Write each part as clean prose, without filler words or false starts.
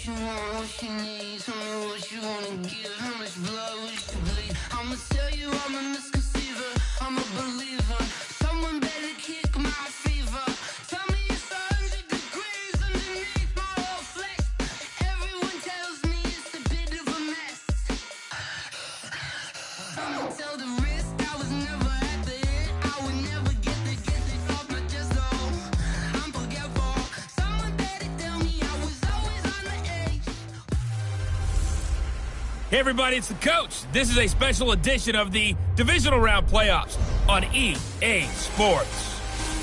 you want, what you need. Tell me what you wanna give. How much blood we should bleed. I'ma tell you I'm a misconceiver. I'm a believer. Someone better kick my fever. Tell me it's 100 degrees underneath my whole flesh. Everyone tells me it's a bit of a mess. I'ma tell the risk I was never at the end. I would never get this off my chest. Oh, I'm forgetful. Someone better tell me I was always on the edge. Hey everybody, it's the coach. This is a special edition of the Divisional Round Playoffs on EA Sports.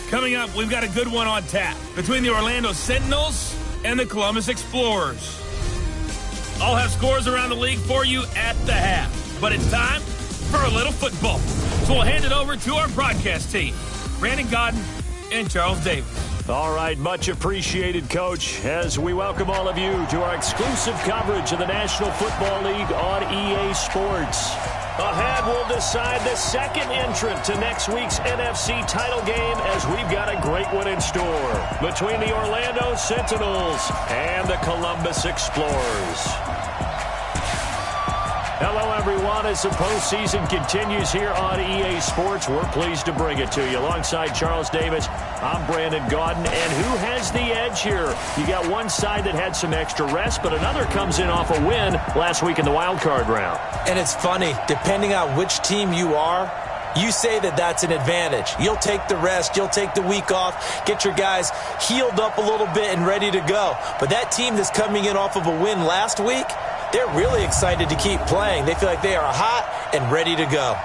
Coming up, we've got a good one on tap between the Orlando Sentinels and the Columbus Explorers. I'll have scores around the league for you at the half, but it's time for a little football. So we'll hand it over to our broadcast team, Brandon Godden and Charles Davis. All right, much appreciated, Coach, as we welcome all of you to our exclusive coverage of the National Football League on EA Sports. Ahead, we'll decide the second entrant to next week's NFC title game as we've got a great one in store between the Orlando Sentinels and the Columbus Explorers. Hello, everyone. As the postseason continues here on EA Sports, we're pleased to bring it to you. Alongside Charles Davis, I'm Brandon Gaudin. And who has the edge here? You got one side that had some extra rest, but another comes in off a win last week in the wild card round. And it's funny, depending on which team you are, you say that that's an advantage. You'll take the rest, you'll take the week off, get your guys healed up a little bit and ready to go. But that team that's coming in off of a win last week, they're really excited to keep playing. They feel like they are hot and ready to go.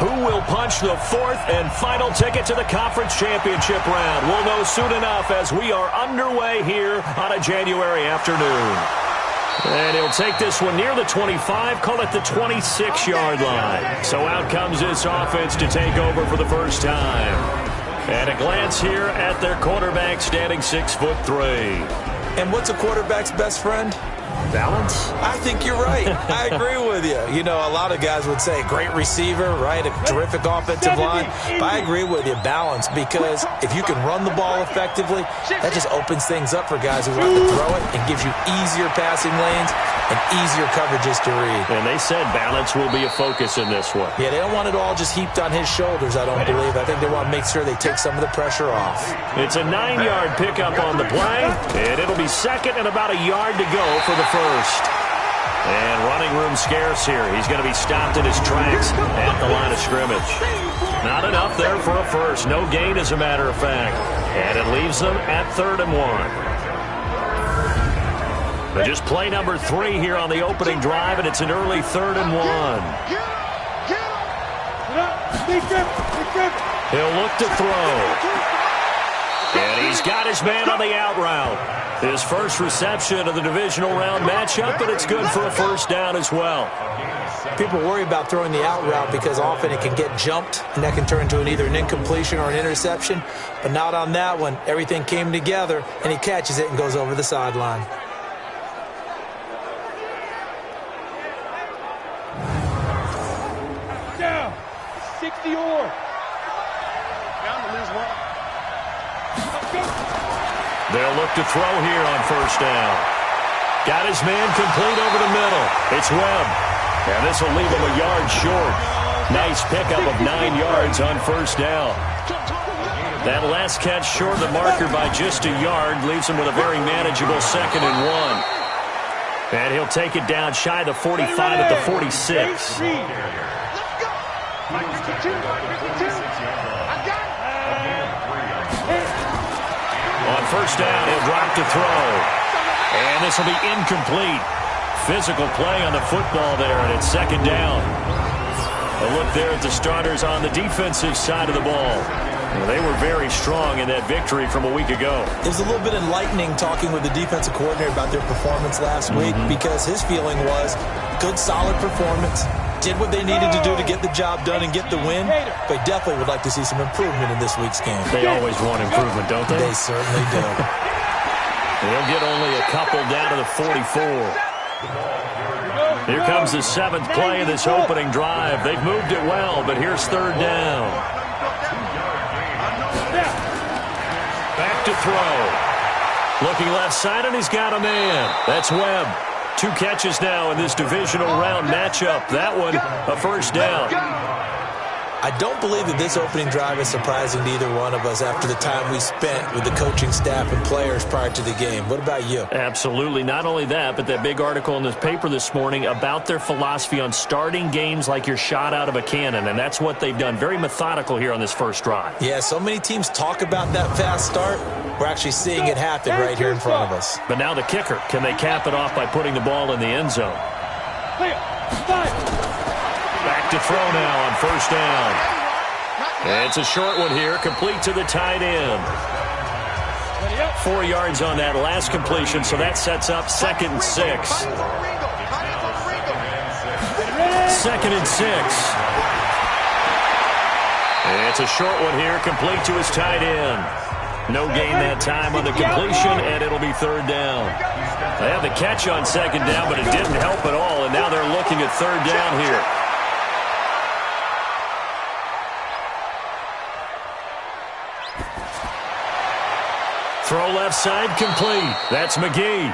Who will punch the fourth and final ticket to the conference championship round? We'll know soon enough as we are underway here on a January afternoon. And he'll take this one near the 25, call it the 26-yard line. So out comes this offense to take over for the first time. And a glance here at their quarterback standing 6'3". And what's a quarterback's best friend? Balance? I think you're right. I agree with you. You know, a lot of guys would say great receiver, right? A terrific offensive line. But I agree with you, balance, because if you can run the ball effectively, that just opens things up for guys who want to throw it and gives you easier passing lanes and easier coverages to read. And they said balance will be a focus in this one. Yeah, they don't want it all just heaped on his shoulders, I don't believe. I think they want to make sure they take some of the pressure off. It's a 9-yard pickup on the play, and it'll be second and about a yard to go for the first. And running room scarce here. He's going to be stopped in his tracks at the line of scrimmage. Not enough there for a first. No gain, as a matter of fact. And it leaves them at 3rd and 1. But just play number 3 here on the opening drive, and it's an early 3rd and 1. He'll look to throw. And he's got his man on the out route. His first reception of the divisional round matchup, but it's good for a first down as well. People worry about throwing the out route because often it can get jumped, and that can turn into either an incompletion or an interception. But not on that one. Everything came together, and he catches it and goes over the sideline. Down. 60-or. Down to lose one. They'll look to throw here on first down. Got his man complete over the middle. It's Webb. And this will leave him a yard short. Nice pickup of 9 yards on first down. That last catch short of the marker by just a yard leaves him with a very manageable 2nd and 1. And he'll take it down shy of the 45 at the 46. On first down, he'll drop to throw. And this will be incomplete. Physical play on the football there, and it's 2nd down. A look there at the starters on the defensive side of the ball. Well, they were very strong in that victory from a week ago. It was a little bit enlightening talking with the defensive coordinator about their performance last week because his feeling was good, solid performance. did what they needed to do to get the job done and get the win, but definitely would like to see some improvement in this week's game. They always want improvement, don't they? They certainly do. They'll get only a couple down to the 44. Here comes the 7th play of this opening drive. They've moved it well, but here's 3rd down. Back to throw. Looking left side, and he's got a man. That's Webb. 2 catches now in this divisional round matchup. That one, a 1st down. I don't believe that this opening drive is surprising to either one of us after the time we spent with the coaching staff and players prior to the game. What about you? Absolutely. Not only that, but that big article in this paper this morning about their philosophy on starting games like you're shot out of a cannon, and that's what they've done. Very methodical here on this first drive. Yeah, so many teams talk about that fast start. We're actually seeing it happen right here in front of us. But now the kicker. Can they cap it off by putting the ball in the end zone? Back to throw now on 1st down. And it's a short one here, complete to the tight end. 4 yards on that last completion, so that sets up 2nd and 6. 2nd and 6. And it's a short one here, complete to his tight end. No gain that time on the completion, and it'll be 3rd down. They had the catch on 2nd down, but it didn't help at all, and now they're looking at 3rd down here. Throw left side complete. That's McGee.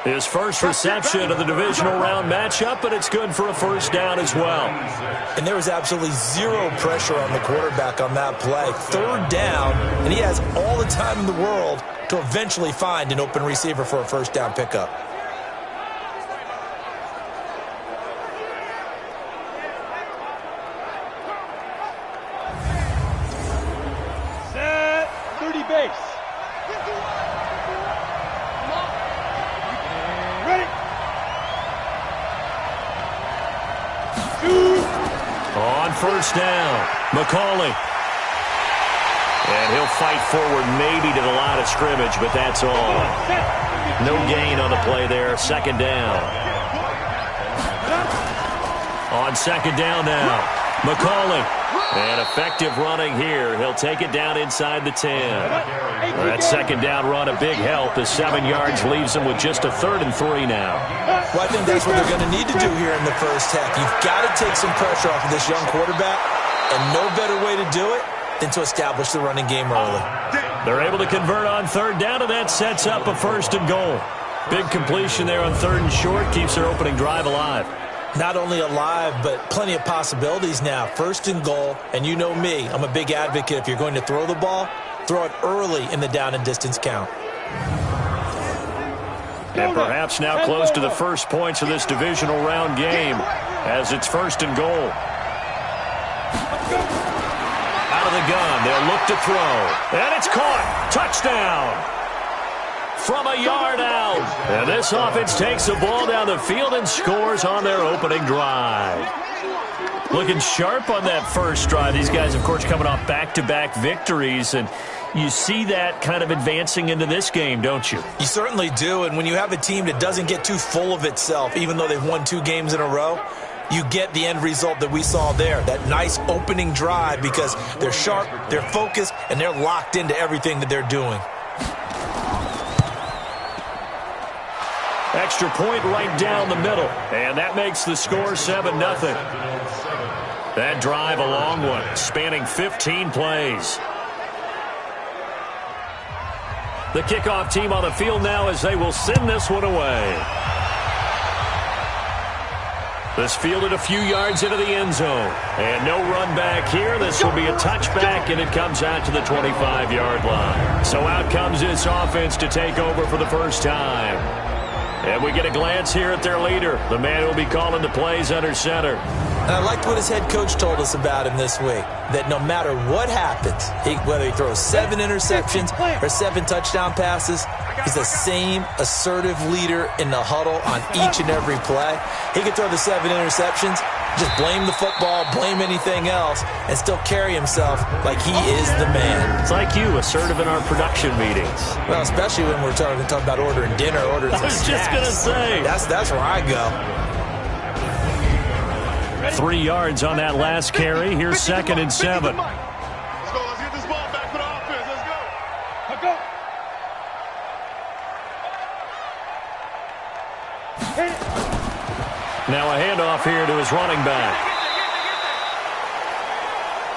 His first reception of the divisional round matchup, but it's good for a 1st down as well. And there was absolutely zero pressure on the quarterback on that play. 3rd down, and he has all the time in the world to eventually find an open receiver for a 1st down pickup. Set 30 base. Ready. On 1st down, McCauley. And he'll fight forward maybe to the line of scrimmage, but that's all. No gain on the play there. 2nd down. On 2nd down now, McCauley. And effective running here. He'll take it down inside the 10. That 2nd down run, a big help as 7 yards leaves him with just a 3rd and 3 now. Well, I think that's what they're going to need to do here in the first half. You've got to take some pressure off of this young quarterback, and no better way to do it than to establish the running game early. They're able to convert on 3rd down, and that sets up a 1st and goal. Big completion there on 3rd and short keeps their opening drive alive. Not only alive, but plenty of possibilities now. 1st and goal, and you know me, I'm a big advocate. If you're going to throw the ball, throw it early in the down and distance count. And perhaps now close to the first points of this divisional round game as it's 1st and goal. Out of the gun, they'll look to throw. And it's caught. Touchdown. From a yard out. And this offense takes the ball down the field and scores on their opening drive. Looking sharp on that first drive. These guys, of course, coming off back-to-back victories, and you see that kind of advancing into this game, don't you? You certainly do, and when you have a team that doesn't get too full of itself, even though they've won 2 games in a row, you get the end result that we saw there, that nice opening drive, because they're sharp, they're focused, and they're locked into everything that they're doing. Extra point right down the middle, and that makes the score 7-0. That drive, a long one, spanning 15 plays. The kickoff team on the field now as they will send this one away. This fielded a few yards into the end zone. And no run back here. This will be a touchback, and it comes out to the 25-yard line. So out comes this offense to take over for the first time. And we get a glance here at their leader, the man who will be calling the plays under center. And I liked what his head coach told us about him this week, that no matter what happens, whether he throws 7 interceptions or 7 touchdown passes, he's the same assertive leader in the huddle on each and every play. He could throw the 7 interceptions, just blame the football, blame anything else, and still carry himself like he is the man. It's like you, assertive in our production meetings. Well, especially when we're talking about ordering dinner, ordering some snacks. I was just going to say. That's where I go. 3 yards on that last carry. Here's 2nd and 7. Let's go. Let's get this ball back for the offense. Let's go. Let's go. Now a handoff here to his running back.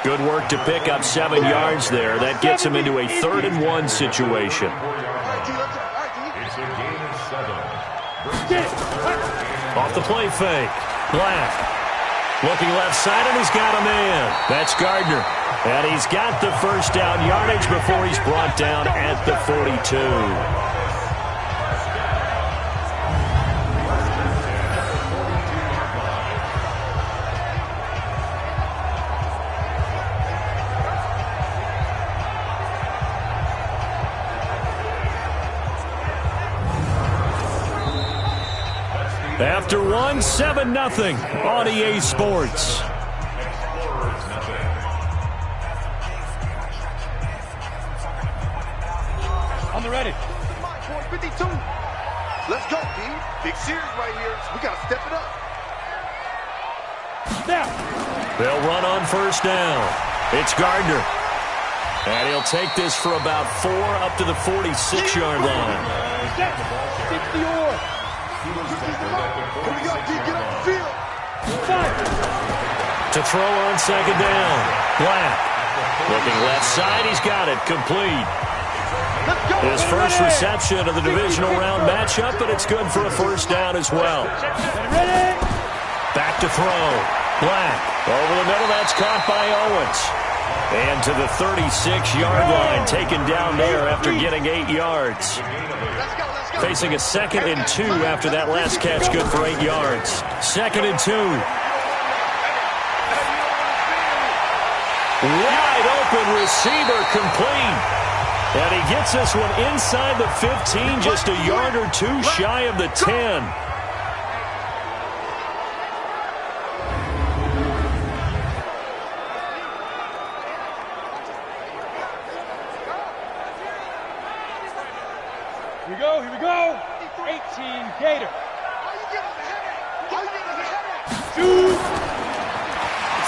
Good work to pick up 7 yards there. That gets him into a 3rd and 1 situation. Off the play fake. Black. Looking left side, and he's got a man. That's Gardner. And he's got the first down yardage before he's brought down at the 42. After 1, 7-0 on EA Sports. On the ready. 52. Let's go, D. Big series right here. We got to step it up. Now. They'll run on first down. It's Gardner. And he'll take this for about 4 up to the 46-yard line. 60 or. To throw on 2nd down. Black. Looking left side. He's got it. Complete. His first reception of the divisional round matchup, but it's good for a first down as well. Back to throw. Black. Over the middle. That's caught by Owens. And to the 36-yard line. Taken down there after getting 8 yards. Facing a 2nd and 2 after that last catch, good for 8 yards. 2nd and 2. Wide open receiver complete. And he gets this one inside the 15, just a yard or 2 shy of the 10. Here we go. 18 Gator. 2.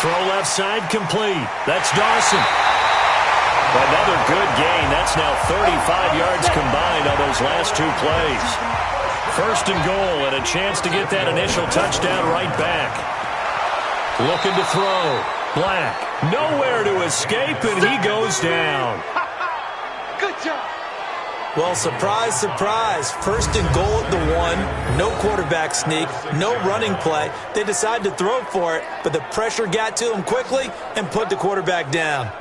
Throw left side complete. That's Dawson. Another good gain. That's now 35 yards combined on those last 2 plays. 1st and goal and a chance to get that initial touchdown right back. Looking to throw. Black. Nowhere to escape, and he goes down. Good job. Well, surprise, surprise. 1st and goal at the 1. No quarterback sneak. No running play. They decided to throw for it, but the pressure got to him quickly and put the quarterback down.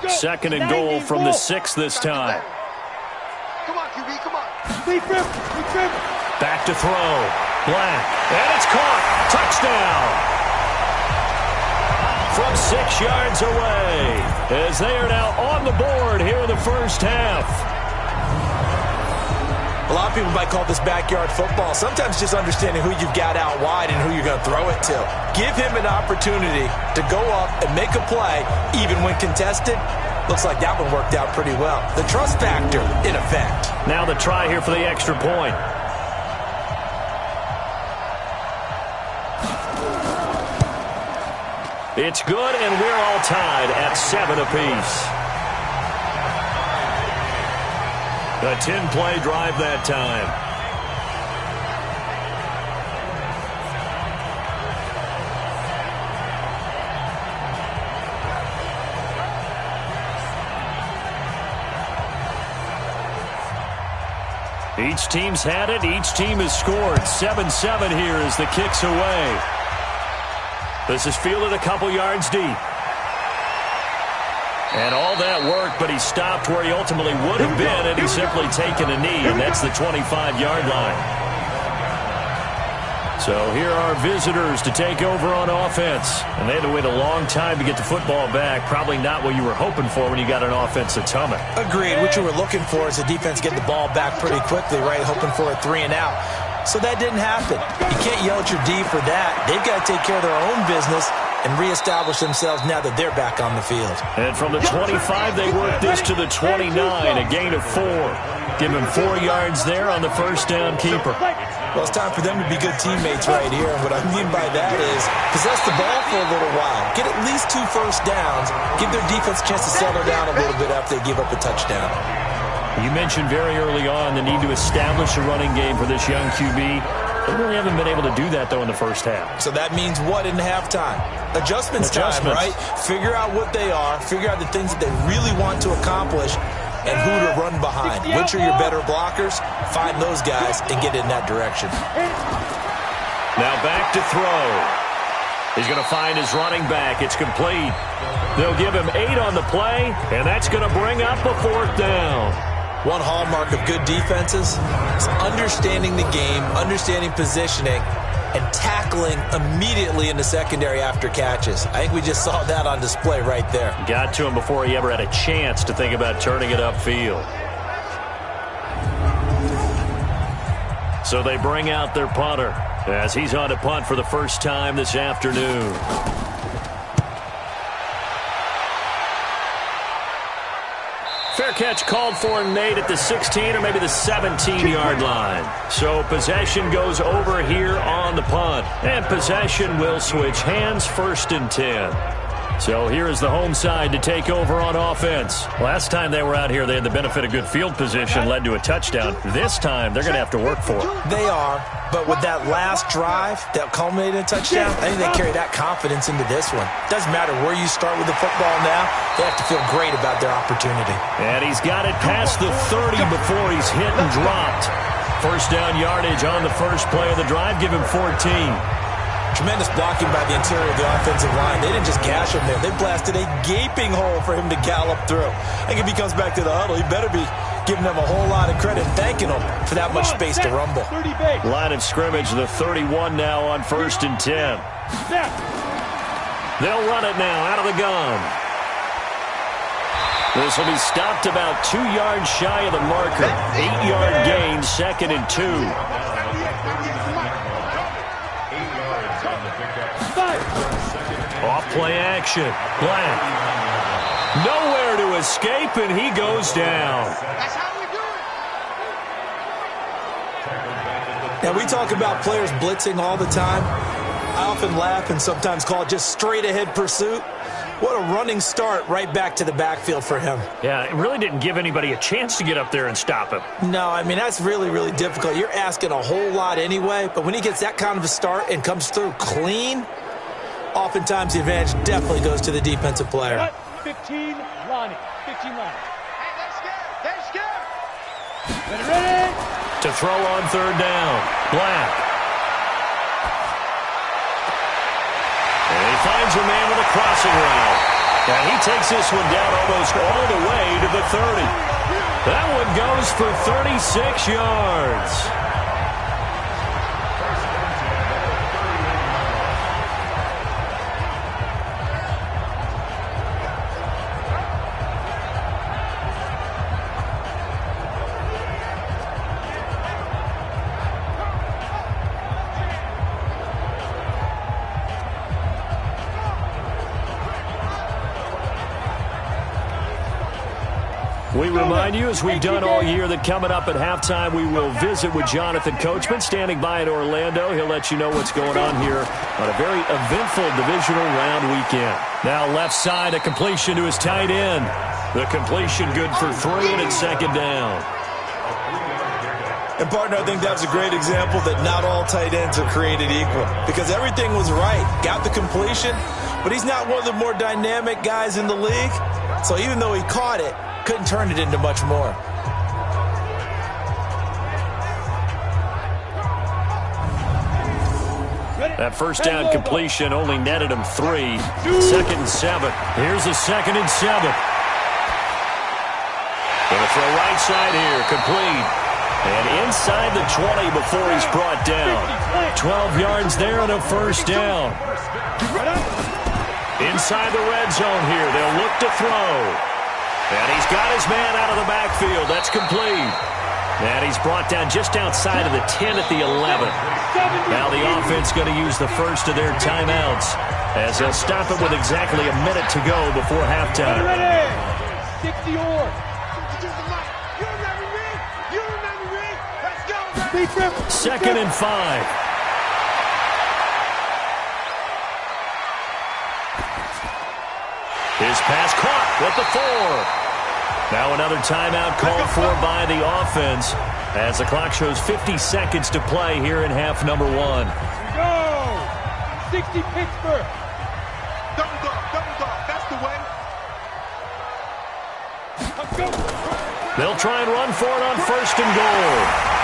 Second and goal from the 6 this time. Come on, QB, come on. Back to throw. Black. And it's caught. Touchdown. From 6 yards away, as they are now on the board here in the first half. A lot of people might call this backyard football. Sometimes just understanding who you've got out wide and who you're going to throw it to. Give him an opportunity to go up and make a play, even when contested. Looks like that one worked out pretty well. The trust factor, in effect. Now the try here for the extra point. It's good, and we're all tied at 7 apiece. A 10-play drive that time. Each team's had it. Each team has scored. 7-7 here as the kick's away. This is fielded a couple yards deep. And all that work, but he stopped where he ultimately would have been, and he's simply taken a knee, and that's the 25-yard line. So here are visitors to take over on offense. And they had to wait a long time to get the football back. Probably not what you were hoping for when you got an offense that's humming. Agreed. What you were looking for is the defense get the ball back pretty quickly, right? Hoping for a 3 and out. So that didn't happen. You can't yell at your D for that. They've got to take care of their own business and reestablish themselves now that they're back on the field. And from the 25, they work this to the 29, a gain of 4. Give him 4 yards there on the first down keeper. Well, it's time for them to be good teammates right here. And what I mean by that is possess the ball for a little while. Get at least 2 first downs. Give their defense a chance to settle down a little bit after they give up a touchdown. You mentioned very early on the need to establish a running game for this young QB. They really haven't been able to do that, though, in the first half. So that means what in halftime? Adjustments time, right? Figure out what they are. Figure out the things that they really want to accomplish and who to run behind. Which are your better blockers? Find those guys and get in that direction. Now back to throw. He's going to find his running back. It's complete. They'll give him 8 on the play, and that's going to bring up a 4th down. One hallmark of good defenses is understanding the game, understanding positioning, and tackling immediately in the secondary after catches. I think we just saw that on display right there. Got to him before he ever had a chance to think about turning it upfield. So they bring out their punter as he's on to punt for the first time this afternoon. Fair catch called for and made at the 16 or maybe the 17-yard line. So possession goes over here on the punt. And possession will switch hands, 1st and 10. So here is the home side to take over on offense. Last time they were out here, they had the benefit of good field position, led to a touchdown. This time, they're going to have to work for it. They are, but with that last drive that culminated in a touchdown, I think they carry that confidence into this one. Doesn't matter where you start with the football now, they have to feel great about their opportunity. And he's got it past the 30 before he's hit and dropped. First down yardage on the first play of the drive. Give him 14. Tremendous blocking by the interior of the offensive line. They didn't just gash him there. They blasted a gaping hole for him to gallop through. I think if he comes back to the huddle, he better be giving them a whole lot of credit, thanking them for that much space to rumble. Line of scrimmage, the 31 now on 1st and 10. They'll run it now out of the gun. This will be stopped about 2 yards shy of the marker. 8-yard gain, 2nd and 2. Off play action. Black. Nowhere to escape, and he goes down. That's how we do it. Now, we talk about players blitzing all the time. I often laugh and sometimes call it just straight-ahead pursuit. What a running start right back to the backfield for him. Yeah, it really didn't give anybody a chance to get up there and stop him. No, I mean, that's really, really difficult. You're asking a whole lot anyway, but when he gets that kind of a start and comes through clean, oftentimes the advantage definitely goes to the defensive player. 15, Lonnie. 15, Lonnie. Hey, they're scared. They're scared. Ready? To throw on 3rd down. Black. And he finds a man with a crossing route. And he takes this one down almost all the way to the 30. That one goes for 36 yards. We remind you, as we've done all year, that coming up at halftime, we will visit with Jonathan Coachman, standing by in Orlando. He'll let you know what's going on here on a very eventful divisional round weekend. Now left side, a completion to his tight end. The completion good for 3, and it's 2nd down. And, partner, I think that's a great example that not all tight ends are created equal, because everything was right. Got the completion, but he's not one of the more dynamic guys in the league. So even though he caught it, couldn't turn it into much more. That first down completion only netted him 3. 2nd and 7. Here's a 2nd and 7. Gonna throw right side here, complete. And inside the 20 before he's brought down. 12 yards there and a first down. Inside the red zone here, they'll look to throw. And he's got his man out of the backfield. That's complete. And he's brought down just outside of the 10 at the 11. Now the offense going to use the first of their timeouts as they'll stop it with exactly a minute to go before halftime. 60 or. Second and 5. His pass caught with the 4. Now another timeout called for by the offense as the clock shows 50 seconds to play here in half number 1. Go! 60 Pittsburgh. Double dog, that's the way. Let's go. They'll try and run for it on first and goal.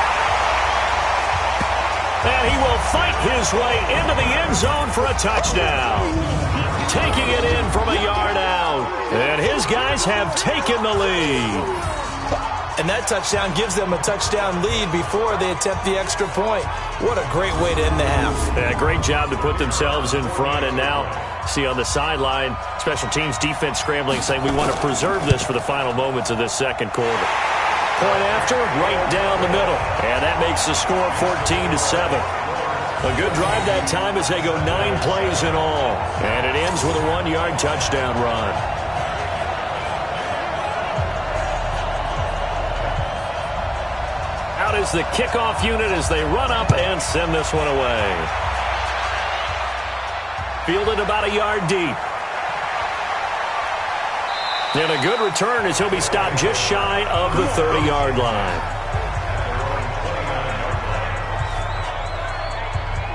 And he will fight his way into the end zone for a touchdown. Taking it in from a yard out. And his guys have taken the lead. And that touchdown gives them a touchdown lead before they attempt the extra point. What a great way to end the half. Yeah, great job to put themselves in front. And now, see on the sideline, special teams defense scrambling, saying we want to preserve this for the final moments of this second quarter. Point after, right down the middle. And that makes the score 14-7. A good drive that time as they go 9 plays in all. And it ends with a 1-yard touchdown run. Out is the kickoff unit as they run up and send this one away. Fielded about a yard deep. And a good return as he'll be stopped just shy of the 30-yard line.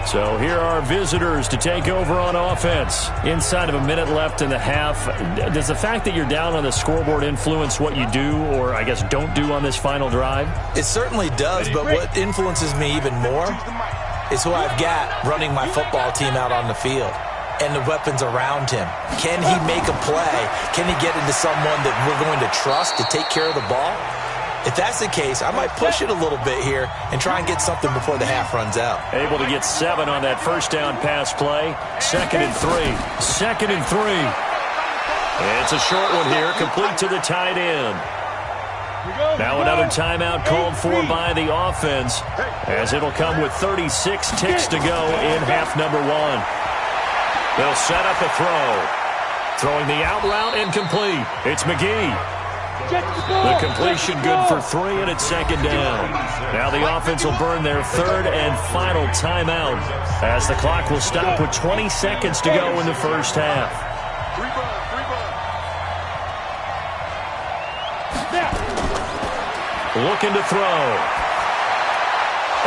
So here are visitors to take over on offense. Inside of a minute left in the half. Does the fact that you're down on the scoreboard influence what you do or, I guess, don't do on this final drive? It certainly does, but what influences me even more is who I've got running my football team out on the field and the weapons around him. Can he make a play? Can he get into someone that we're going to trust to take care of the ball? If that's the case, I might push it a little bit here and try and get something before the half runs out. Able to get 7 on that first down pass play. Second and 3. Second and 3. It's a short one here, complete to the tight end. Now another timeout called for by the offense as it'll come with 36 ticks to go in half number 1. They'll set up a throw. Throwing the out route incomplete. It's McGee. The completion good for 3, and it's second down. Now the offense will burn their third and final timeout as the clock will stop with 20 seconds to go in the first half. Looking to throw.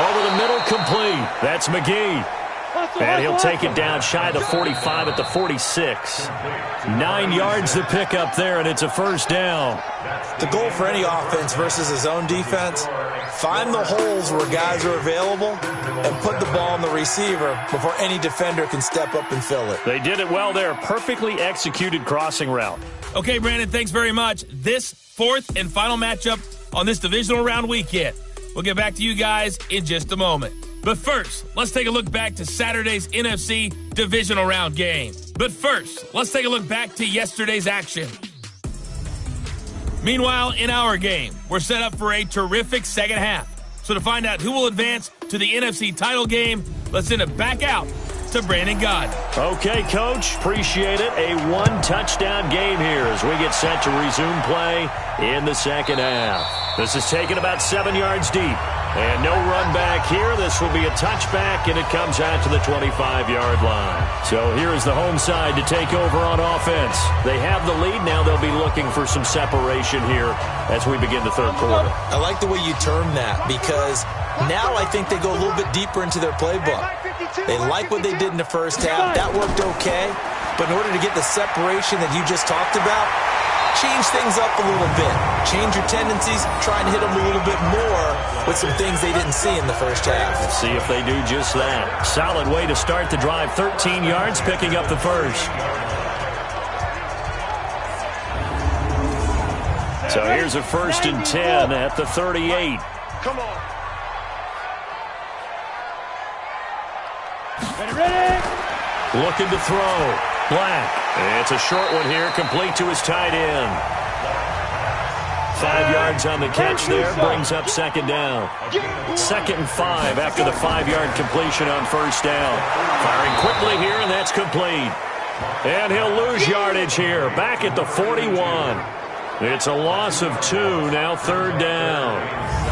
Over the middle, complete. That's McGee. And he'll take it down shy of the 45 at the 46. 9 yards to pick up there, and it's a first down. The goal for any offense versus a zone defense, find the holes where guys are available and put the ball on the receiver before any defender can step up and fill it. They did it well there. Perfectly executed crossing route. Okay, Brandon, thanks very much. This fourth and final matchup on this divisional round weekend. We'll get back to you guys in just a moment. But first, let's take a look back to Saturday's NFC divisional round game. But first, let's take a look back to yesterday's action. Meanwhile, in our game, we're set up for a terrific second half. So to find out who will advance to the NFC title game, let's send it back out to Brandon Gaudin. Okay, Coach. Appreciate it. A 1-touchdown game here as we get set to resume play in the second half. This is taken about 7 yards deep. And no run back here. This will be a touchback, and it comes out to the 25-yard line. So here is the home side to take over on offense. They have the lead. Now they'll be looking for some separation here as we begin the third quarter. I like the way you term that because now I think they go a little bit deeper into their playbook. They like what they did in the first half. That worked okay. But in order to get the separation that you just talked about, change things up a little bit. Change your tendencies. Try and hit them a little bit more with some things they didn't see in the first half. Let's see if they do just that. Solid way to start the drive. 13 yards, picking up the first. So here's a 1st and 10 at the 38. Come on. Ready? Looking to throw. Black. It's a short one here, complete to his tight end. 5 yards on the catch there, brings up second down. 2nd and 5 after the 5-yard completion on first down. Firing quickly here, and that's complete. And he'll lose yardage here, back at the 41. It's a loss of 2, now 3rd down.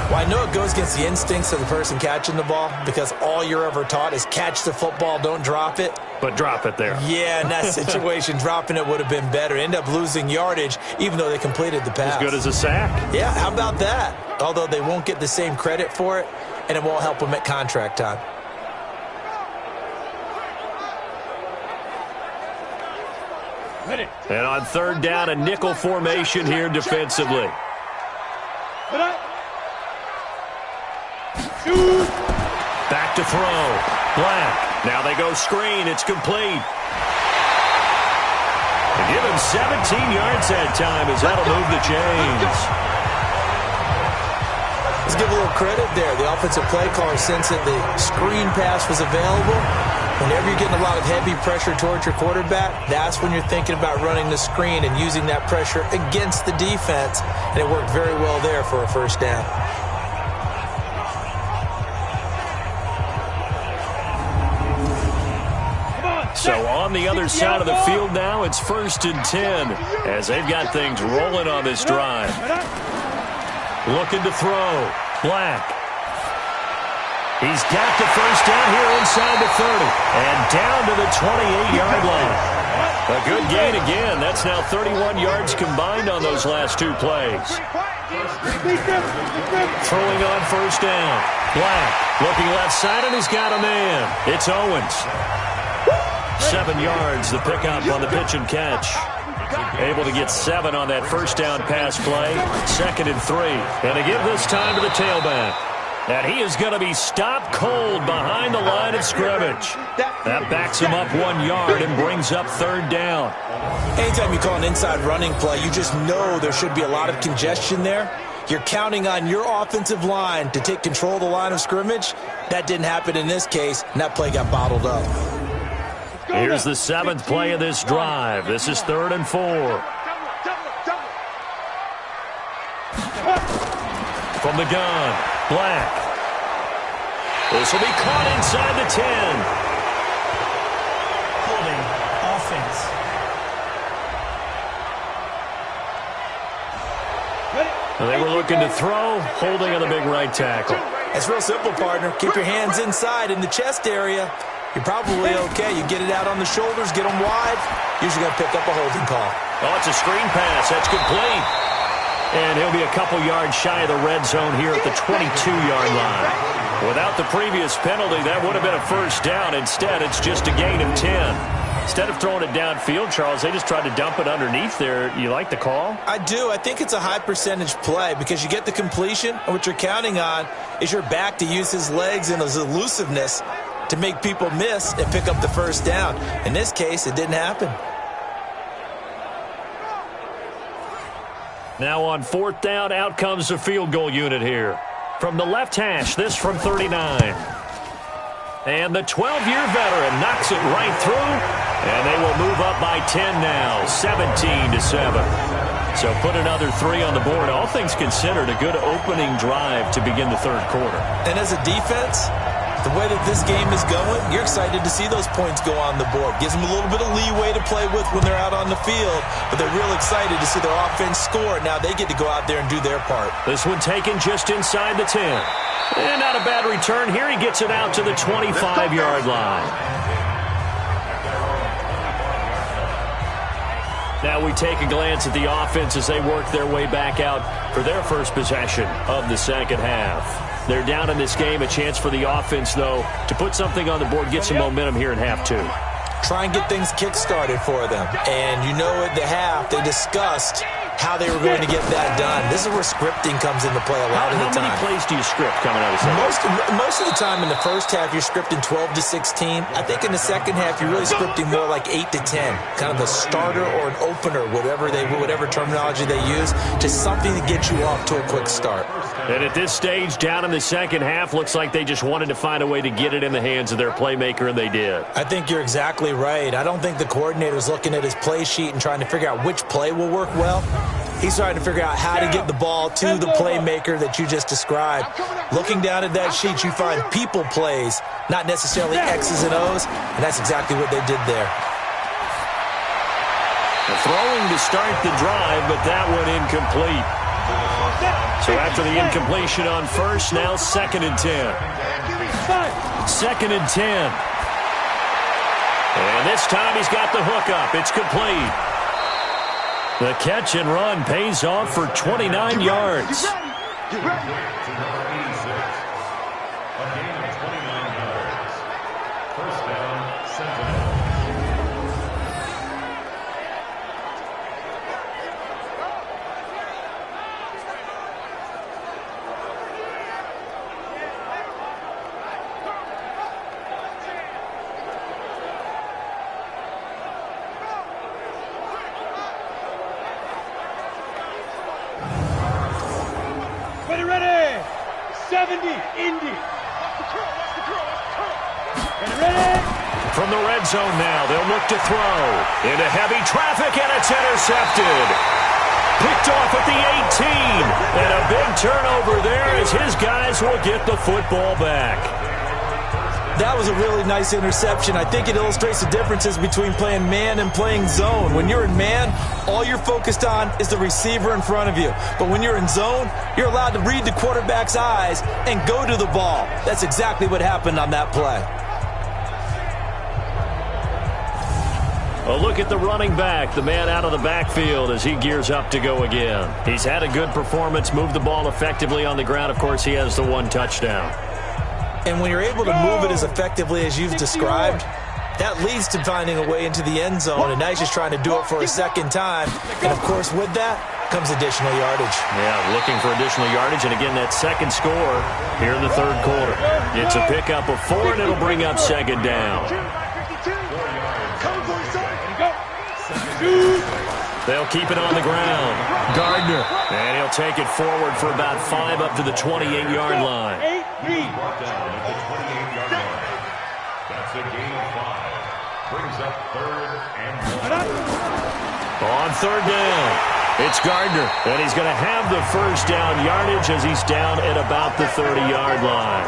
Well, I know it goes against the instincts of the person catching the ball because all you're ever taught is catch the football, don't drop it. But drop it there. Yeah, in that situation, dropping it would have been better. End up losing yardage, even though they completed the pass. As good as a sack. Yeah, how about that? Although they won't get the same credit for it, and it won't help them at contract time. And on 3rd down, a nickel formation here defensively. Back to throw. Black. Now they go screen. It's complete. They give him 17 yards that time as that'll move the chains. Let's give a little credit there. The offensive play caller sensed that the screen pass was available. Whenever you're getting a lot of heavy pressure towards your quarterback, that's when you're thinking about running the screen and using that pressure against the defense. And it worked very well there for a first down. So on the other side of the field now, it's 1st and 10 as they've got things rolling on this drive. Looking to throw. Black. He's got the first down here inside the 30 and down to the 28-yard line. A good gain again. That's now 31 yards combined on those last 2 plays. Throwing on first down. Black looking left side, and he's got a man. It's Owens. 7 yards, the pickup on the pitch and catch. Able to get 7 on that first down pass play. 2nd and 3. And to give this time to the tailback. And he is going to be stopped cold behind the line of scrimmage. That backs him up 1 yard and brings up 3rd down. Anytime you call an inside running play, you just know there should be a lot of congestion there. You're counting on your offensive line to take control of the line of scrimmage. That didn't happen in this case, and that play got bottled up. Here's the 7th play of this drive. This is 3rd and 4. From the gun, Black. This will be caught inside the 10. Holding offense. They were looking to throw, holding on the big right tackle. It's real simple, partner. Keep your hands inside in the chest area. You're probably okay. You get it out on the shoulders, get them wide. Usually going to pick up a holding call. Oh, it's a screen pass. That's complete. And he'll be a couple yards shy of the red zone here at the 22-yard line. Without the previous penalty, that would have been a first down. Instead, it's just a gain of 10. Instead of throwing it downfield, Charles, they just tried to dump it underneath there. You like the call? I do. I think it's a high percentage play because you get the completion, and what you're counting on is your back to use his legs and his elusiveness to make people miss and pick up the first down. In this case, it didn't happen. Now on 4th down, out comes the field goal unit here. From the left hash, this from 39. And the 12-year veteran knocks it right through, and they will move up by 10 now, 17-7. So put another 3 on the board. All things considered, a good opening drive to begin the 3rd quarter. And as a defense, the way that this game is going, you're excited to see those points go on the board. Gives them a little bit of leeway to play with when they're out on the field, but they're real excited to see their offense score. Now they get to go out there and do their part. This one taken just inside the 10. And not a bad return here. He gets it out to the 25-yard line. Now we take a glance at the offense as they work their way back out for their first possession of the second half. They're down in this game. A chance for the offense, though, to put something on the board, get some momentum here in half 2. Try and get things kick-started for them. And you know at the half, they discussed how they were going to get that done. This is where scripting comes into play a lot of the time. How many plays do you script coming out of second? Most of the time in the first half, you're scripting 12 to 16. I think in the second half, you're really scripting more like 8 to 10. Kind of a starter or an opener, whatever terminology they use, just something to get you off to a quick start. And at this stage, down in the second half, looks like they just wanted to find a way to get it in the hands of their playmaker, and they did. I think you're exactly right. I don't think the coordinator's looking at his play sheet and trying to figure out which play will work well. He's trying to figure out how to get the ball to the playmaker that you just described. Looking down at that sheet, you find people plays, not necessarily X's and O's, and that's exactly what they did there. Throwing to start the drive, but that one incomplete. So after the incompletion on first, now 2nd and 10. 2nd and 10. And this time he's got the hook up. It's complete. The catch and run pays off for 29 yards. Get ready. A gain of 29 yards. First down, Sentinels. Ready, 70, Indy. Ready. From the red zone now, they'll look to throw. Into heavy traffic, and it's intercepted. Picked off at the 18. And a big turnover there as his guys will get the football back. That was a really nice interception. I think it illustrates the differences between playing man and playing zone. When you're in man, all you're focused on is the receiver in front of you. But when you're in zone, you're allowed to read the quarterback's eyes and go to the ball. That's exactly what happened on that play. A look at the running back, the man out of the backfield as he gears up to go again. He's had a good performance, moved the ball effectively on the ground. Of course, he has the one touchdown. And when you're able to move it as effectively as you've described, that leads to finding a way into the end zone. And now he's just trying to do it for a second time. And, of course, with that comes additional yardage. Yeah, looking for additional yardage. And, again, that second score here in the third quarter. It's a pickup of 4, and it'll bring up 2nd down. They'll keep it on the ground. Gardner. And he'll take it forward for about 5 up to the 28-yard line. Brought down at the 28-yard line. That's a gain of 5. Brings up 3rd and 1. On 3rd down, it's Gardner. And he's going to have the first down yardage as he's down at about the 30-yard line.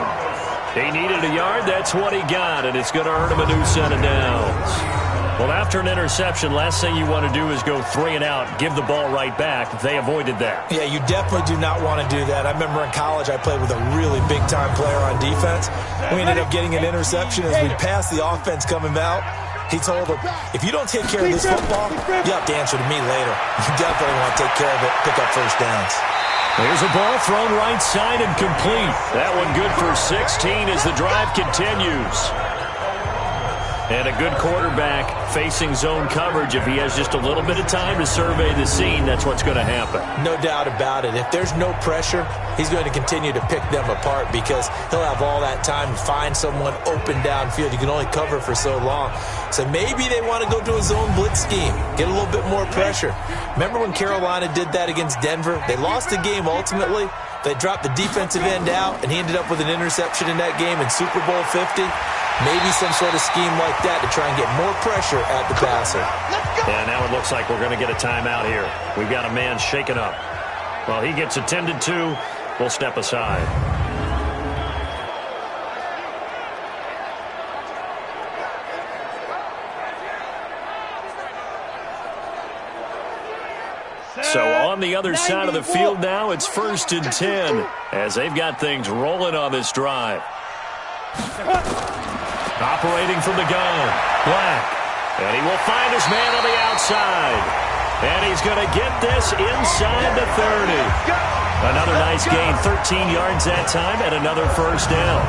He needed a yard. That's what he got, and it's going to earn him a new set of downs. Well, after an interception, last thing you want to do is go 3 and out, give the ball right back. They avoided that. Yeah, you definitely do not want to do that. I remember in college I played with a really big-time player on defense. We ended up getting an interception as we passed the offense coming out. He told him, if you don't take care of this football, you have to answer to me later. You definitely want to take care of it, pick up first downs. Here's a ball thrown right side and complete. That one good for 16 as the drive continues. And a good quarterback facing zone coverage. If he has just a little bit of time to survey the scene, that's what's going to happen. No doubt about it. If there's no pressure, he's going to continue to pick them apart because he'll have all that time to find someone open downfield. You can only cover for so long. So maybe they want to go to a zone blitz scheme, get a little bit more pressure. Remember when Carolina did that against Denver? They lost the game ultimately. They dropped the defensive end out, and he ended up with an interception in that game in Super Bowl 50. Maybe some sort of scheme like that to try and get more pressure at the passer. And now it looks like we're going to get a timeout here. We've got a man shaken up. Well, he gets attended to. We'll step aside. So on the other side of the field now, it's 1st and 10 as they've got things rolling on this drive. Operating from the gun, Black. And he will find his man on the outside. And he's going to get this inside the 30. Another nice gain, 13 yards that time, and another first down.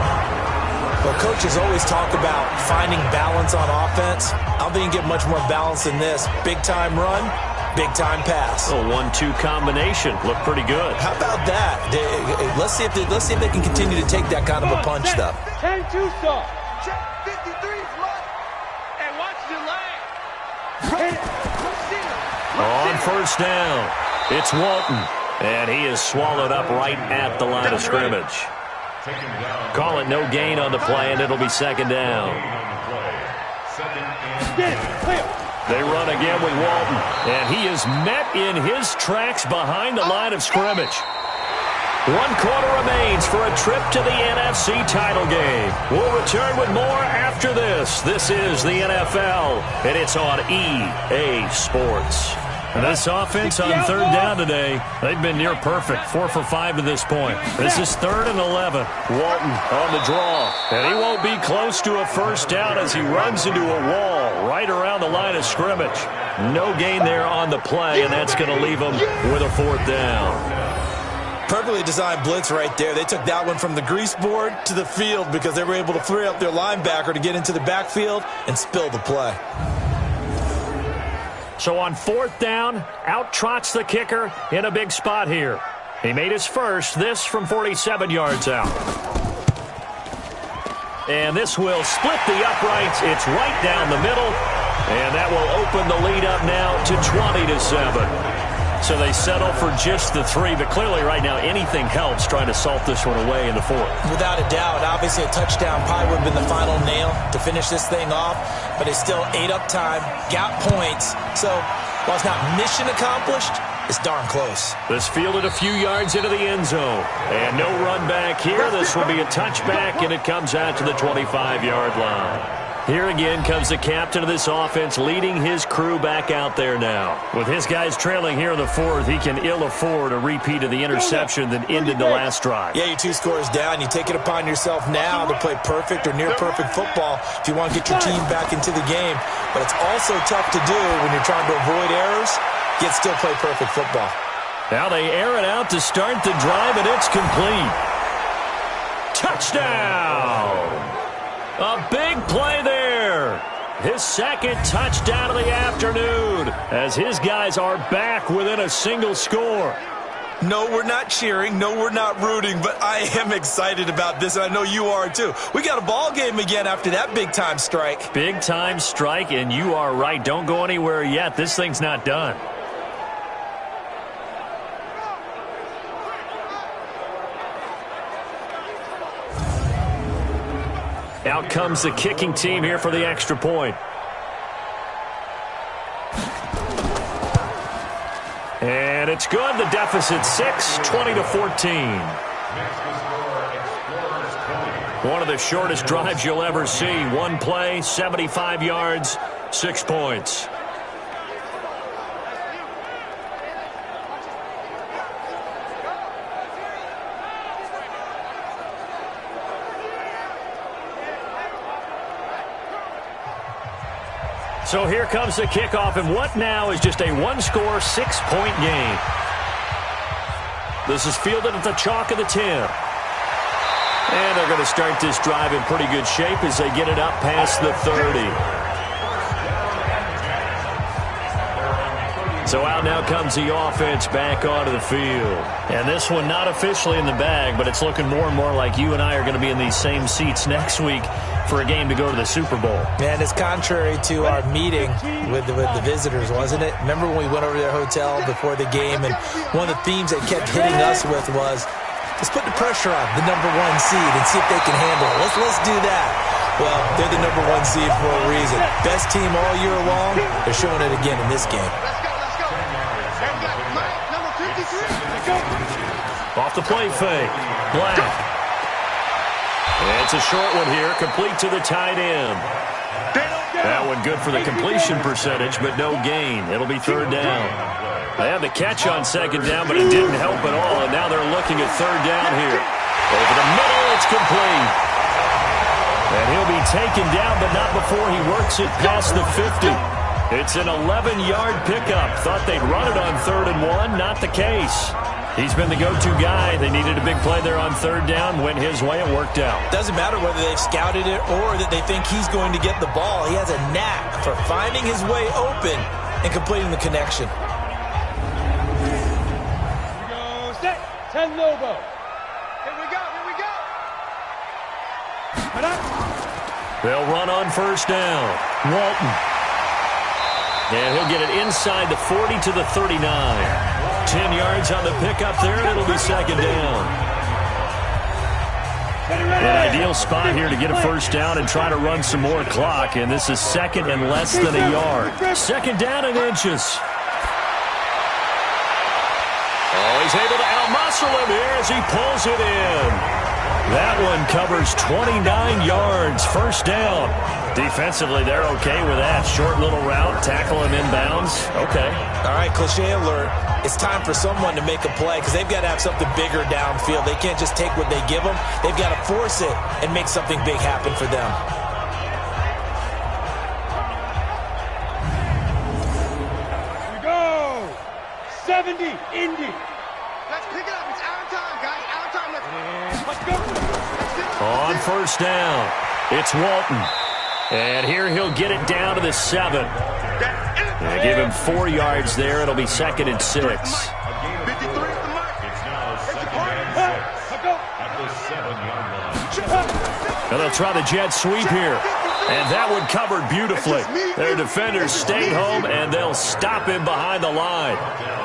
Well, coaches always talk about finding balance on offense. I don't think you get much more balance than this. Big-time run, big-time pass. A 1-2 combination. Looked pretty good. How about that? Let's see if they can continue to take that kind of a punch, though. 10-2 stop. Check 53's left. And watch your leg. On first down, it's Walton. And he is swallowed up right at the line of scrimmage. Call it no gain on the play, and it'll be 2nd down. They run again with Walton, and he is met in his tracks behind the line of scrimmage. 1 quarter remains for a trip to the NFC title game. We'll return with more after this. This is the NFL, and it's on EA Sports. And this offense on 3rd down today, they've been near perfect, 4 for 5 to this point. This is 3rd and 11. Walton on the draw, and he won't be close to a first down as he runs into a wall right around the line of scrimmage. No gain there on the play, and that's going to leave him with a 4th down. Perfectly designed blitz right there. They took that one from the grease board to the field because they were able to free up their linebacker to get into the backfield and spill the play. So on 4th down, out trots the kicker in a big spot here. He made his first, this from 47 yards out. And this will split the uprights. It's right down the middle. And that will open the lead up now to 20-7. So they settle for just the 3, but clearly right now anything helps trying to salt this one away in the 4th. Without a doubt, obviously a touchdown probably would have been the final nail to finish this thing off, but it's still ate up time, got points. So while it's not mission accomplished, it's darn close. This fielded a few yards into the end zone. And no run back here. This will be a touchback, and it comes out to the 25-yard line. Here again comes the captain of this offense leading his crew back out there now. With his guys trailing here in the 4th, he can ill afford a repeat of the interception that ended the last drive. Yeah, you're 2 scores down. You take it upon yourself now to play perfect or near perfect football if you want to get your team back into the game. But it's also tough to do when you're trying to avoid errors, yet still play perfect football. Now they air it out to start the drive, and it's complete. Touchdown! A big play there. His 2nd touchdown of the afternoon as his guys are back within a single score. No, we're not cheering. No, we're not rooting, but I am excited about this, and I know you are too. We got a ball game again after that big-time strike. Big-time strike, and you are right. Don't go anywhere yet. This thing's not done. Out comes the kicking team here for the extra point. And it's good. The deficit 6, 20-14. One of the shortest drives you'll ever see. 1 play, 75 yards, 6 points. So here comes the kickoff, and what now is just a 1-score, 6-point game. This is fielded at the chalk of the 10. And they're going to start this drive in pretty good shape as they get it up past the 30. So out now comes the offense back onto the field. And this one not officially in the bag, but it's looking more and more like you and I are going to be in these same seats next week for a game to go to the Super Bowl. And it's contrary to our meeting with the visitors, wasn't it? Remember when we went over to their hotel before the game, and one of the themes they kept hitting us with was, let's put the pressure on the number 1 seed and see if they can handle it. Let's do that. Well, they're the number 1 seed for a reason. Best team all year long. They're showing it again in this game. Off the play fake. Black. It's a short one here, complete to the tight end. That one good for the completion percentage, but no gain. It'll be 3rd down. They had the catch on 2nd down, but it didn't help at all, and now they're looking at 3rd down here. Over the middle, it's complete. And he'll be taken down, but not before he works it past the 50. It's an 11-yard pickup. Thought they'd run it on 3rd and 1. Not the case. He's been the go-to guy. They needed a big play there on 3rd down. Went his way. It worked out. Doesn't matter whether they've scouted it or that they think he's going to get the ball. He has a knack for finding his way open and completing the connection. Here we go. Set. 10 Lobo. Here we go. Here we go. They'll run on 1st down. Walton. And he'll get it inside the 40 to the 39. 10 yards on the pickup there, and it'll be 2nd down. An ideal spot here to get a first down and try to run some more clock, and this is second and less than a yard. Second down and inches. Oh, he's able to outmuscle him here as he pulls it in. That one covers 29 yards. First down. Defensively, they're okay with that. Short little route, tackle him inbounds. Okay. All right, cliche alert. It's time for someone to make a play because they've got to have something bigger downfield. They can't just take what they give them. They've got to force it and make something big happen for them. Here we go. 70, Indy. Let's pick it up. It's our time, guys. Our time. Let's go. On first down, it's Walton. And here he'll get it down to the 7. And give him 4 yards there. It'll be second and 6. 53 is the mark. It's now second and 6 at the 7-yard line. And they'll try the jet sweep here. And that one covered beautifully. Their defenders stayed home, and they'll stop him behind the line.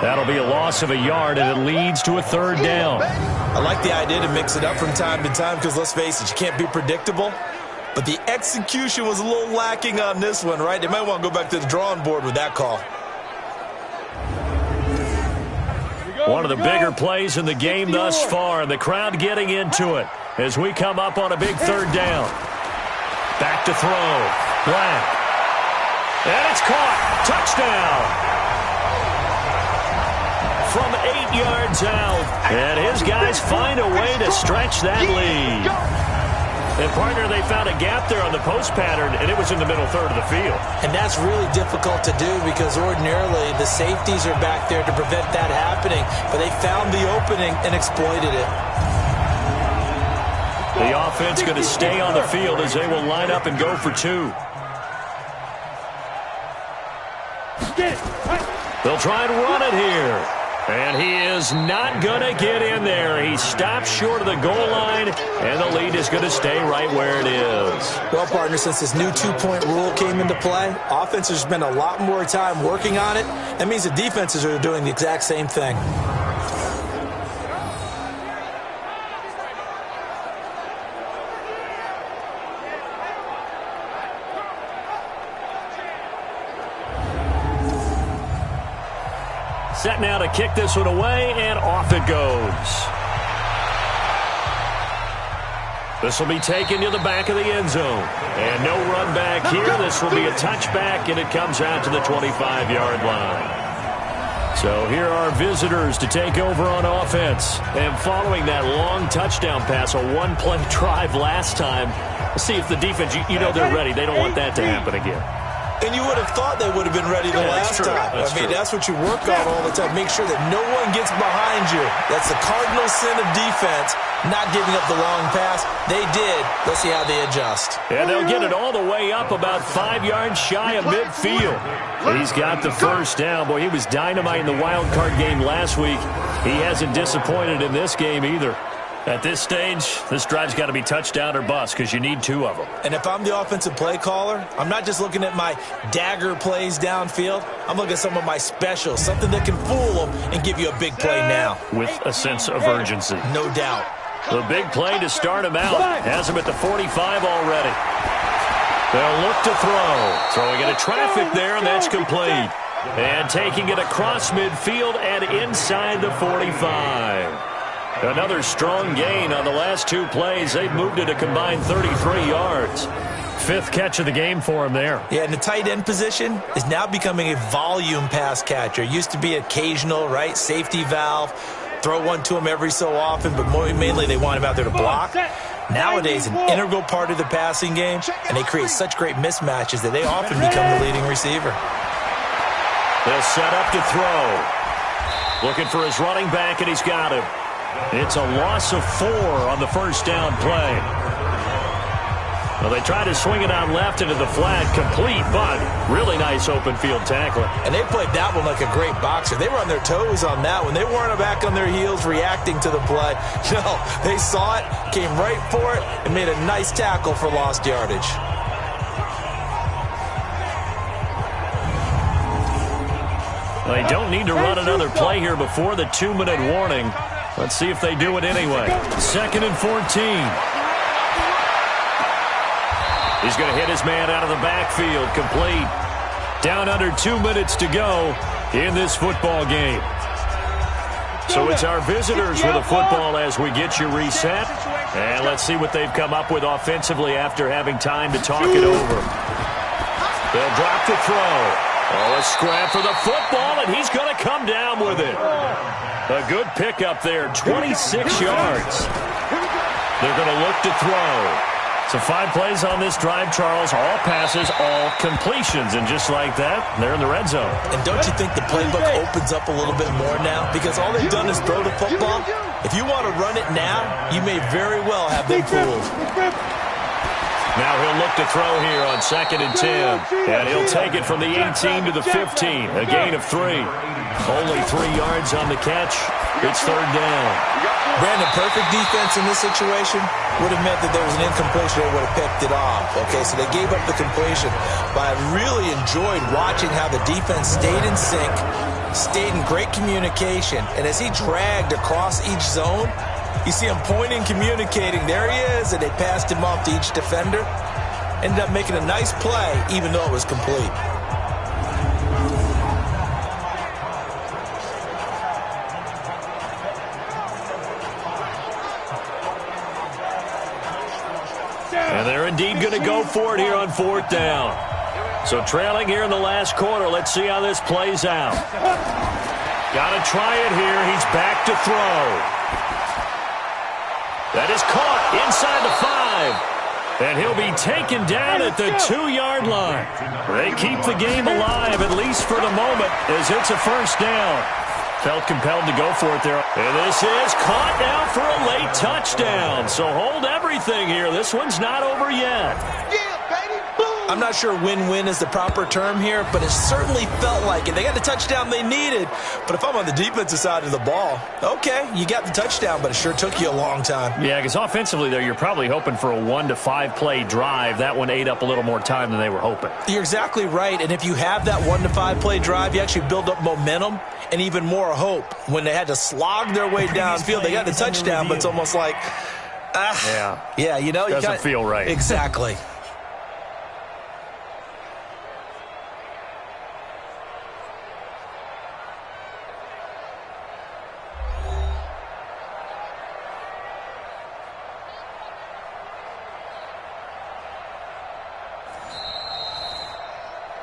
That'll be a loss of a yard, and it leads to a third down. I like the idea to mix it up from time to time because, let's face it, you can't be predictable. But the execution was a little lacking on this one, right? They might want to go back to the drawing board with that call. One of the bigger plays in the game thus far, and the crowd getting into it as we come up on a big third down. Back to throw. Black. And it's caught. Touchdown. From 8 yards out. And his guys find a way to stretch that lead. And, partner, they found a gap there on the post pattern, and it was in the middle third of the field. And that's really difficult to do because ordinarily the safeties are back there to prevent that happening. But they found the opening and exploited it. The offense going to stay on the field as they will line up and go for 2. They'll try and run it here. And he is not going to get in there. He stops short of the goal line, and the lead is going to stay right where it is. Well, partner, since this new two-point rule came into play, offenses spend a lot more time working on it. That means the defenses are doing the exact same thing. Set now to kick this one away, and off it goes. This will be taken to the back of the end zone. And no run back here. This will be a touchback, and it comes out to the 25-yard line. So here are visitors to take over on offense. And following that long touchdown pass, a one-play drive last time, let's see if the defense, you know they're ready. They don't want that to happen again. And you would have thought they would have been ready the last time. That's what you work on all the time. Make sure that no one gets behind you. That's the cardinal sin of defense, not giving up the long pass. They did. Let's see how they adjust. And they'll get it all the way up about 5 yards shy of midfield. He's got the first down. Boy, he was dynamite in the wild card game last week. He hasn't disappointed in this game either. At this stage, this drive's got to be touchdown or bust because you need 2 of them. And if I'm the offensive play caller, I'm not just looking at my dagger plays downfield. I'm looking at some of my specials, something that can fool them and give you a big play now. With a sense of urgency. No doubt. The big play to start him out. Has him at the 45 already. They'll look to throw. Throwing into traffic there, and that's complete. And taking it across midfield and inside the 45. Another strong gain on the last 2 plays. They've moved it a combined 33 yards. 5th catch of the game for him there. Yeah, and the tight end position is now becoming a volume pass catcher. It used to be occasional, right? Safety valve. Throw one to him every so often, but mainly they want him out there to block. Nowadays, an integral part of the passing game, and they create such great mismatches that they often become the leading receiver. They'll set up to throw. Looking for his running back, and he's got him. It's a loss of 4 on the first down play. Well, they try to swing it out left into the flat, complete, but really nice open field tackling. And they played that one like a great boxer. They were on their toes on that one. They weren't back on their heels reacting to the play. No, they saw it, came right for it, and made a nice tackle for lost yardage. They don't need to run another play here before the 2-minute warning. Let's see if they do it anyway. 2nd and 14. He's going to hit his man out of the backfield, complete. Down under 2 minutes to go in this football game. So it's our visitors with the football as we get you reset. And let's see what they've come up with offensively after having time to talk it over. They'll drop the throw. Oh, a scrap for the football, and he's going to come down with it. A good pickup there, 26 yards. They're going to look to throw. So 5 plays on this drive, Charles. All passes, all completions. And just like that, they're in the red zone. And don't you think the playbook opens up a little bit more now? Because all they've done is throw the football. If you want to run it now, you may very well have them fooled. Now he'll look to throw here on 2nd and 10. And he'll take it from the 18 to the 15. A gain of 3. Only 3 yards on the catch. It's 3rd down. Brandon, perfect defense in this situation would have meant that there was an incompletion. They would have picked it off. Okay, so they gave up the completion. But I really enjoyed watching how the defense stayed in sync, stayed in great communication. And as he dragged across each zone, you see him pointing, communicating. There he is, and they passed him off to each defender. Ended up making a nice play, even though it was complete. And they're indeed going to go for it here on 4th down. So trailing here in the last quarter. Let's see how this plays out. Got to try it here. He's back to throw. That is caught inside the 5. And he'll be taken down at the 2-yard line. They keep the game alive, at least for the moment, as it's a 1st down. Felt compelled to go for it there. And this is caught now for a late touchdown. So hold everything here. This one's not over yet. I'm not sure win-win is the proper term here, but it certainly felt like it. They got the touchdown they needed. But if I'm on the defensive side of the ball, okay, you got the touchdown, but it sure took you a long time. Yeah, because offensively, there, you're probably hoping for a 1 to 5 play drive. That one ate up a little more time than they were hoping. You're exactly right. And if you have that 1 to 5 play drive, you actually build up momentum and even more hope. When they had to slog their way downfield, they got the touchdown, but it's almost like, yeah, you know, doesn't feel right. Exactly.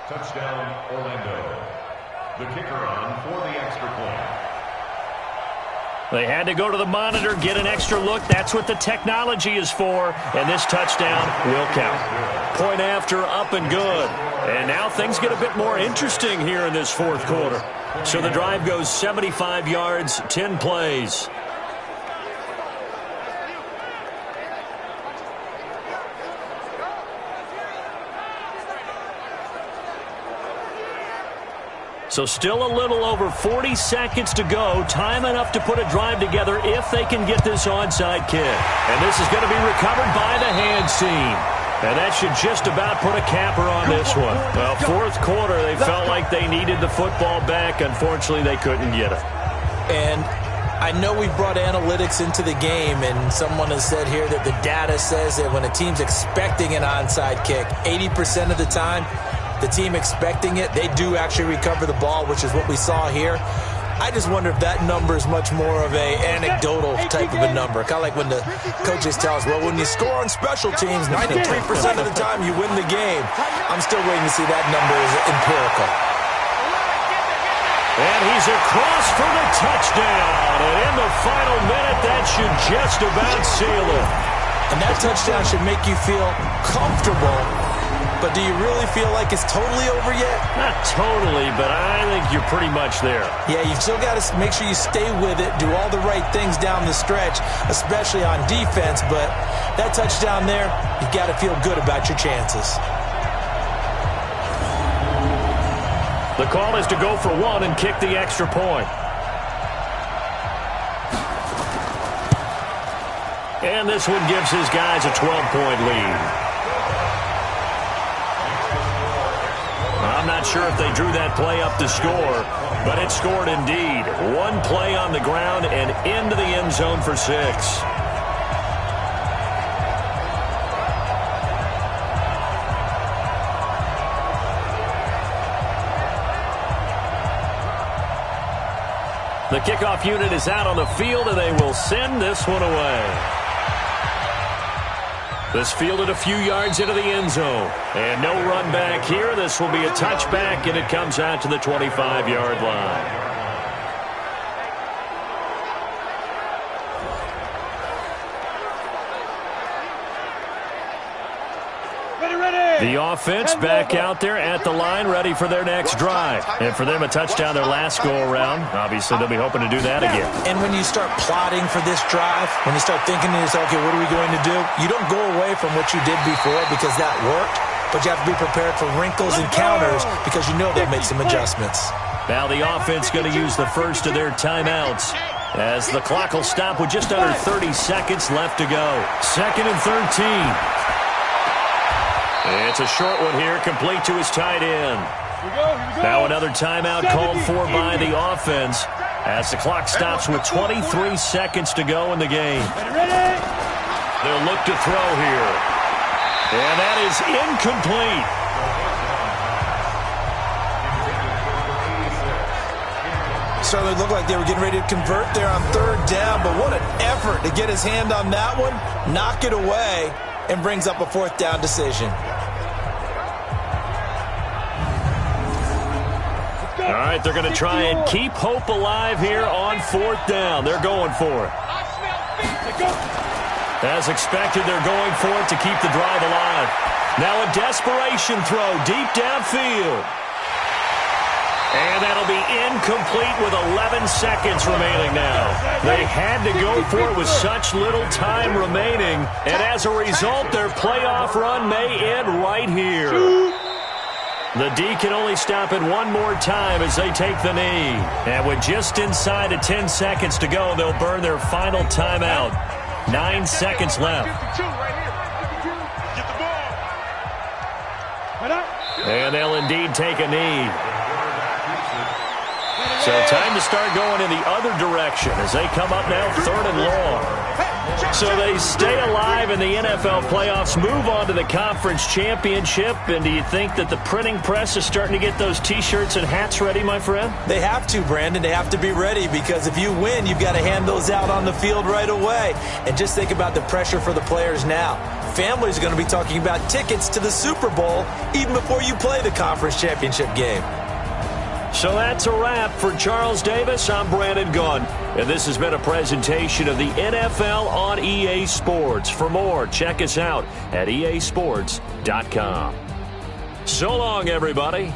Touchdown, Orlando. The kicker on for the extra point. They had to go to the monitor, get an extra look. That's what the technology is for. And this touchdown will count. Point after, up and good. And now things get a bit more interesting here in this 4th quarter. So the drive goes 75 yards, 10 plays. So still a little over 40 seconds to go. Time enough to put a drive together if they can get this onside kick. And this is going to be recovered by the hands team. And that should just about put a capper on this one. Well, 4th quarter, they felt like they needed the football back. Unfortunately, they couldn't get it. And I know we brought analytics into the game, and someone has said here that the data says that when a team's expecting an onside kick, 80% of the time, the team expecting it, they do actually recover the ball, which is what we saw here. I just wonder if that number is much more of a anecdotal type of a number. Kind of like when the coaches tell us, well, when you score on special teams, 93% of the time you win the game. I'm still waiting to see that number is empirical. And he's across for the touchdown. And in the final minute, that should just about seal it. And that touchdown should make you feel comfortable. But do you really feel like it's totally over yet? Not totally, but I think you're pretty much there. Yeah, you've still got to make sure you stay with it, do all the right things down the stretch, especially on defense. But that touchdown there, you've got to feel good about your chances. The call is to go for 1 and kick the extra point. And this one gives his guys a 12-point lead. I'm not sure if they drew that play up to score, but it scored indeed. 1 play on the ground and into the end zone for 6. The kickoff unit is out on the field, and they will send this one away. This fielded a few yards into the end zone. And no run back here. This will be a touchback, and it comes out to the 25-yard line. The offense back out there at the line, ready for their next drive. And for them, a touchdown their last go-around. Obviously, they'll be hoping to do that again. And when you start plotting for this drive, when you start thinking to yourself, okay, what are we going to do? You don't go away from what you did before because that worked, but you have to be prepared for wrinkles and counters because you know they'll make some adjustments. Now the offense going to use the first of their timeouts as the clock will stop with just under 30 seconds left to go. 2nd and 13. It's a short one here, complete to his tight end. Now another timeout called for by the offense as the clock stops with 23 seconds to go in the game. They'll look to throw here. And that is incomplete. Certainly looked like they were getting ready to convert there on 3rd down, but what an effort to get his hand on that one, knock it away, and brings up a 4th down decision. All right, they're going to try and keep hope alive here on 4th down. They're going for it. As expected, they're going for it to keep the drive alive. Now a desperation throw deep downfield. And that'll be incomplete with 11 seconds remaining now. They had to go for it with such little time remaining. And as a result, their playoff run may end right here. The D can only stop it one more time as they take the knee. And with just inside of 10 seconds to go, they'll burn their final timeout. 9 seconds left. And they'll indeed take a knee. So time to start going in the other direction as they come up now 3rd and long. So they stay alive in the NFL playoffs, move on to the conference championship. And do you think that the printing press is starting to get those T-shirts and hats ready, my friend? They have to, Brandon. They have to be ready because if you win, you've got to hand those out on the field right away. And just think about the pressure for the players now. Families are going to be talking about tickets to the Super Bowl even before you play the conference championship game. So that's a wrap for Charles Davis. I'm Brandon Gunn, and this has been a presentation of the NFL on EA Sports. For more, check us out at easports.com. So long, everybody.